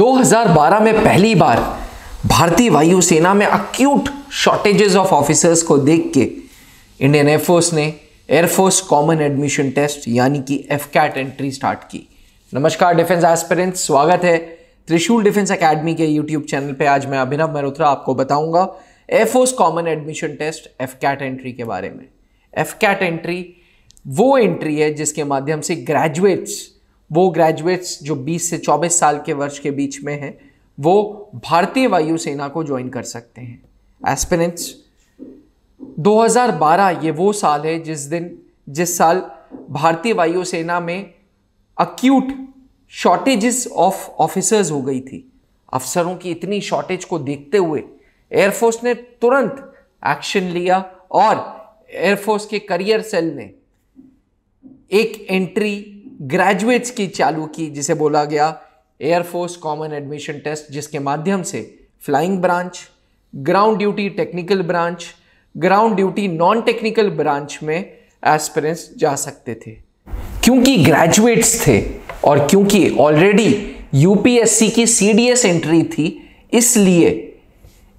2012 में पहली बार भारतीय वायुसेना में अक्यूट शॉर्टेजेस ऑफ ऑफिसर्स को देख के इंडियन एयरफोर्स ने एयरफोर्स कॉमन एडमिशन टेस्ट यानी कि एफकैट एंट्री स्टार्ट की। नमस्कार डिफेंस एस्पिरेंट्स, स्वागत है त्रिशूल डिफेंस एकेडमी के यूट्यूब चैनल पे। आज मैं अभिनव मल्होत्रा आपको बताऊंगा air force common admission test AFCAT entry के बारे में। एफकैट एंट्री वो एंट्री है जिसके माध्यम से ग्रेजुएट्स जो 20 से 24 साल के वर्ष के बीच में हैं वो भारतीय वायुसेना को ज्वाइन कर सकते हैं। एस्पिरेंट्स, 2012 ये वो साल है जिस साल भारतीय वायुसेना में अक्यूट शॉर्टेजेस ऑफ ऑफिसर्स हो गई थी। अफसरों की इतनी शॉर्टेज को देखते हुए एयरफोर्स ने तुरंत एक्शन लिया और एयरफोर्स के करियर सेल ने एक एंट्री ग्रेजुएट्स की चालू की जिसे बोला गया एयरफोर्स कॉमन एडमिशन टेस्ट, जिसके माध्यम से flying branch, ground duty technical branch, ground duty non technical branch में एस्पिरेंट्स जा सकते थे। क्योंकि ग्रेजुएट्स थे और क्योंकि ऑलरेडी यूपीएससी की सीडीएस एंट्री थी, इसलिए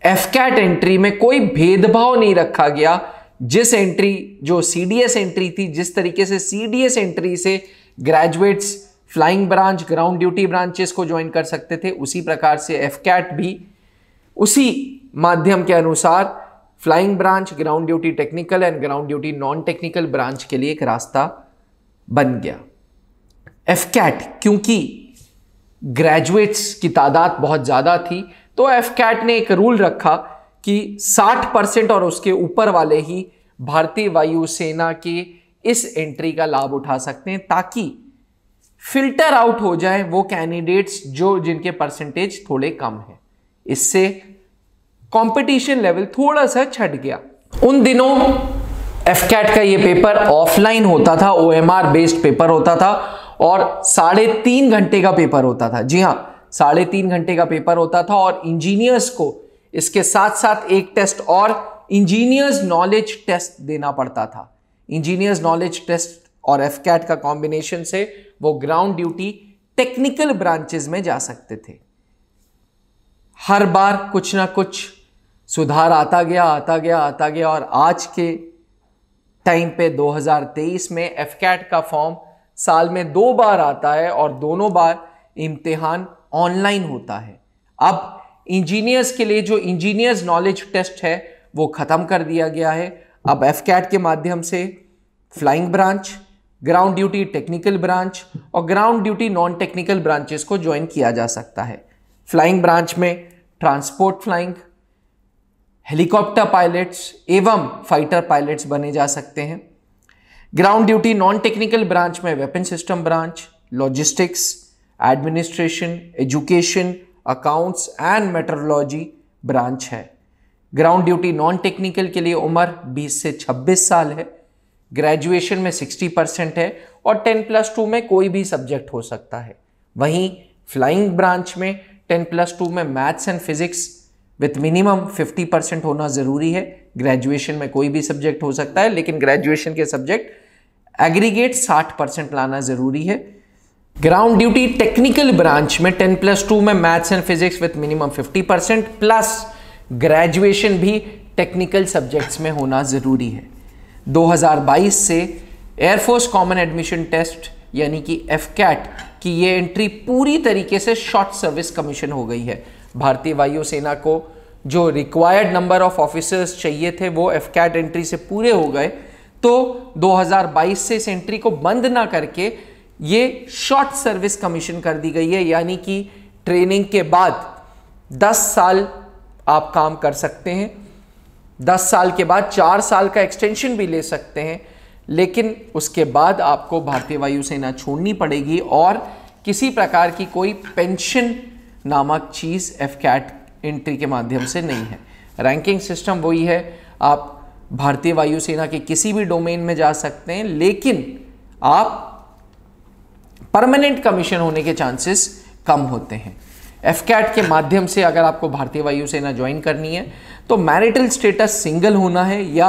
एफकैट एंट्री में कोई भेदभाव नहीं रखा गया। जिस एंट्री जो सीडीएस एंट्री थी, जिस तरीके से सीडीएस एंट्री से graduates flying branch, ground duty branches को ज्वाइन कर सकते थे, उसी प्रकार से एफकैट भी उसी माध्यम के अनुसार flying branch, ground duty technical and ground duty non technical branch के लिए एक रास्ता बन गया। एफकैट क्योंकि ग्रेजुएट्स की तादाद बहुत ज्यादा थी तो एफकैट ने एक रूल रखा कि 60% और उसके ऊपर वाले ही भारतीय वायुसेना के इस एंट्री का लाभ उठा सकते हैं, ताकि फिल्टर आउट हो जाए वो कैंडिडेट्स जिनके परसेंटेज थोड़े कम हैं। इससे कंपटीशन लेवल थोड़ा सा छट गया। उन दिनों एफकैट का ये पेपर ऑफलाइन होता था, ओएमआर बेस्ड पेपर होता था और 3.5 घंटे का पेपर होता था। जी हां, 3.5 घंटे का पेपर होता था और इंजीनियर्स को इसके साथ साथ एक टेस्ट और इंजीनियर्स नॉलेज टेस्ट देना पड़ता था। इंजीनियर्स नॉलेज टेस्ट और एफकैट का कॉम्बिनेशन से वो ग्राउंड ड्यूटी टेक्निकल ब्रांचेस में जा सकते थे। हर बार कुछ ना कुछ सुधार आता गया और आज के टाइम पे 2023 में एफकैट का फॉर्म साल में 2 बार आता है और दोनों बार इम्तिहान ऑनलाइन होता है। अब इंजीनियर्स के लिए जो इंजीनियर्स नॉलेज टेस्ट है वो खत्म कर दिया गया है। अब एफकैट के माध्यम से flying branch, ground duty technical branch और ground duty non technical branches को ज्वाइन किया जा सकता है। फ्लाइंग ब्रांच में ट्रांसपोर्ट फ्लाइंग, हेलीकॉप्टर पायलट्स एवं फाइटर पायलट्स बने जा सकते हैं। Ground duty non technical branch में weapon system branch, logistics, administration, education, accounts and meteorology branch है। ग्राउंड ड्यूटी नॉन टेक्निकल के लिए उम्र 20 से 26 साल है। ग्रेजुएशन में 60% है और 10+2 में कोई भी सब्जेक्ट हो सकता है। वहीं फ्लाइंग ब्रांच में 10+2 में maths and physics with minimum 50% होना जरूरी है। ग्रेजुएशन में कोई भी सब्जेक्ट हो सकता है, लेकिन ग्रेजुएशन के सब्जेक्ट एग्रीगेट 60% लाना जरूरी है। ग्राउंड ड्यूटी टेक्निकल ब्रांच में 10+2 में maths and physics with minimum 50% plus graduation भी टेक्निकल सब्जेक्ट्स में होना जरूरी है। 2022 से एयरफोर्स कॉमन एडमिशन टेस्ट यानी कि एफकैट की ये एंट्री पूरी तरीके से शॉर्ट सर्विस कमीशन हो गई है। भारतीय वायुसेना को जो रिक्वायर्ड नंबर ऑफ ऑफिसर्स चाहिए थे वो एफकैट एंट्री से पूरे हो गए, तो 2022 से इस एंट्री को बंद ना करके ये शॉर्ट सर्विस कमीशन कर दी गई है। यानी कि ट्रेनिंग के बाद 10 साल आप काम कर सकते हैं, 10 साल के बाद 4 साल का एक्सटेंशन भी ले सकते हैं, लेकिन उसके बाद आपको भारतीय वायुसेना छोड़नी पड़ेगी और किसी प्रकार की कोई पेंशन नामक चीज एफकैट एंट्री के माध्यम से नहीं है। रैंकिंग सिस्टम वही है, आप भारतीय वायुसेना के किसी भी डोमेन में जा सकते हैं, लेकिन आप परमानेंट कमीशन होने के चांसेस कम होते हैं। एफकैट के माध्यम से अगर आपको भारतीय वायुसेना ज्वाइन करनी है तो मैरिटल स्टेटस सिंगल होना है, या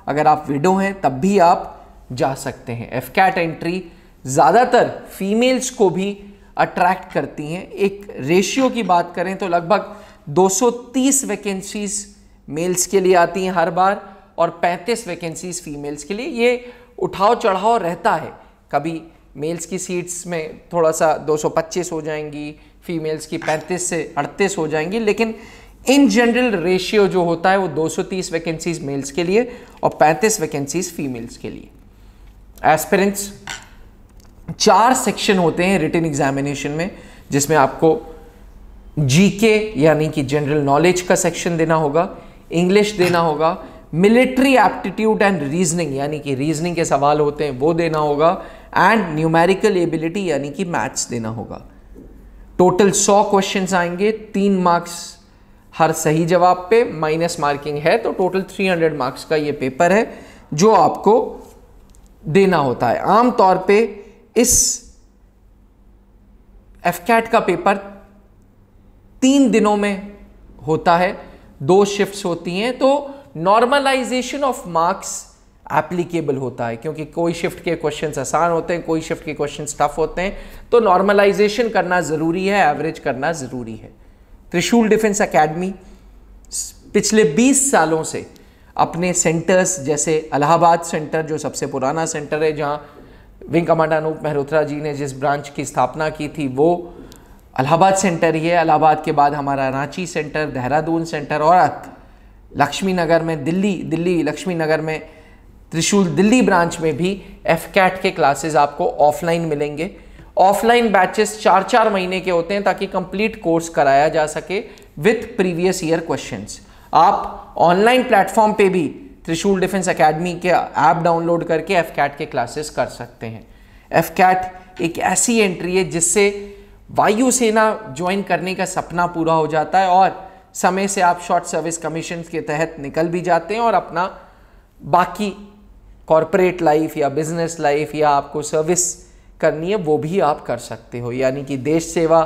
अगर आप विडो हैं तब भी आप जा सकते हैं। एफकैट एंट्री ज़्यादातर फीमेल्स को भी अट्रैक्ट करती हैं। एक रेशियो की बात करें तो लगभग 230 वैकेंसीज मेल्स के लिए आती हैं हर बार और 35 वैकेंसीज फीमेल्स के लिए। ये उठाव चढ़ाव रहता है, कभी मेल्स की सीट्स में थोड़ा सा 225 हो जाएंगी, फीमेल्स की 35 से 38 हो जाएंगी, लेकिन इन जनरल रेशियो जो होता है वो 230 वैकेंसीज मेल्स के लिए और 35 वैकेंसीज फीमेल्स के लिए। एस्पिरेंट्स 4 सेक्शन होते हैं रिटन एग्जामिनेशन में, जिसमें आपको जीके यानी कि जनरल नॉलेज का सेक्शन देना होगा, इंग्लिश देना होगा, मिलिट्री एप्टीट्यूड एंड रीजनिंग यानी कि रीजनिंग के सवाल होते हैं वो देना होगा, एंड न्यूमेरिकल एबिलिटी यानी कि मैथ्स देना होगा। टोटल 100 क्वेश्चंस आएंगे, 3 मार्क्स हर सही जवाब पे, माइनस मार्किंग है, तो टोटल 300 मार्क्स का ये पेपर है जो आपको देना होता है। आमतौर पे इस एफकैट का पेपर 3 दिनों में होता है, 2 शिफ्ट्स होती हैं, तो नॉर्मलाइजेशन ऑफ मार्क्स एप्लीकेबल होता है, क्योंकि कोई शिफ्ट के क्वेश्चंस आसान होते हैं, कोई शिफ्ट के क्वेश्चंस टफ होते हैं, तो नॉर्मलाइजेशन करना जरूरी है, एवरेज करना जरूरी है। त्रिशूल डिफेंस एकेडमी पिछले 20 सालों से अपने सेंटर्स, जैसे इलाहाबाद सेंटर जो सबसे पुराना सेंटर है, जहां विंग कमांडर अनूप मेहरोत्रा जी ने जिस ब्रांच की स्थापना की थी वो इलाहाबाद सेंटर ही है। इलाहाबाद के बाद हमारा रांची सेंटर, देहरादून सेंटर और लक्ष्मी नगर में दिल्ली लक्ष्मी नगर में त्रिशूल दिल्ली ब्रांच में भी एफकैट के क्लासेस आपको ऑफलाइन मिलेंगे। ऑफलाइन बैचेस 4-4 महीने के होते हैं ताकि कंप्लीट कोर्स कराया जा सके विथ प्रीवियस ईयर क्वेश्चंस। आप ऑनलाइन प्लेटफॉर्म पे भी त्रिशूल डिफेंस एकेडमी के ऐप डाउनलोड करके एफकैट के क्लासेस कर सकते हैं। एफकैट एक ऐसी एंट्री है जिससे वायुसेना ज्वाइन करने का सपना पूरा हो जाता है और समय से आप शॉर्ट सर्विस कमीशन के तहत निकल भी जाते हैं और अपना बाकी कॉरपोरेट लाइफ या बिजनेस लाइफ या आपको सर्विस करनी है वो भी आप कर सकते हो। यानी कि देश सेवा,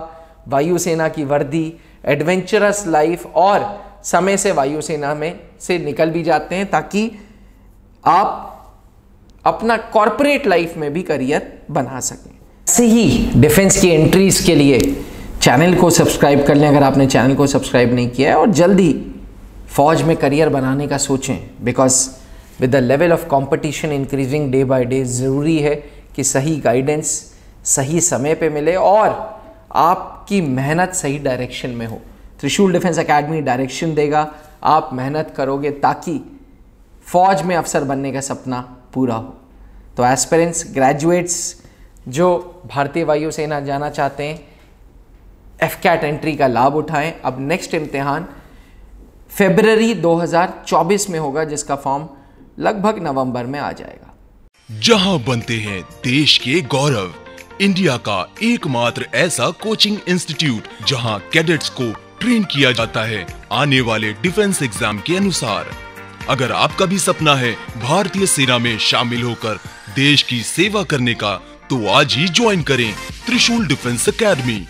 वायुसेना की वर्दी, एडवेंचरस लाइफ और समय से वायुसेना में से निकल भी जाते हैं ताकि आप अपना कॉरपोरेट लाइफ में भी करियर बना सकें। ऐसे ही डिफेंस की एंट्रीज के लिए चैनल को सब्सक्राइब कर लें अगर आपने चैनल को सब्सक्राइब नहीं किया है, और जल्दी फौज में करियर बनाने का सोचें, because with the level of competition increasing day by day ज़रूरी है कि सही गाइडेंस सही समय पे मिले और आपकी मेहनत सही डायरेक्शन में हो। त्रिशूल डिफेंस एकेडमी डायरेक्शन देगा, आप मेहनत करोगे ताकि फौज में अफसर बनने का सपना पूरा हो। तो एस्पिरेंट्स, ग्रेजुएट्स जो भारतीय वायुसेना जाना चाहते हैं, एफकैट एंट्री का लाभ उठाएं। अब नेक्स्ट इम्तिहान फरवरी 2024 में होगा, जिसका फॉर्म लगभग नवंबर में आ जाएगा। जहां बनते हैं देश के गौरव, इंडिया का एकमात्र ऐसा कोचिंग इंस्टीट्यूट जहां कैडेट्स को ट्रेन किया जाता है आने वाले डिफेंस एग्जाम के अनुसार। अगर आपका भी सपना है भारतीय सेना में शामिल होकर देश की सेवा करने का, तो आज ही ज्वाइन करें त्रिशूल डिफेंस एकेडमी।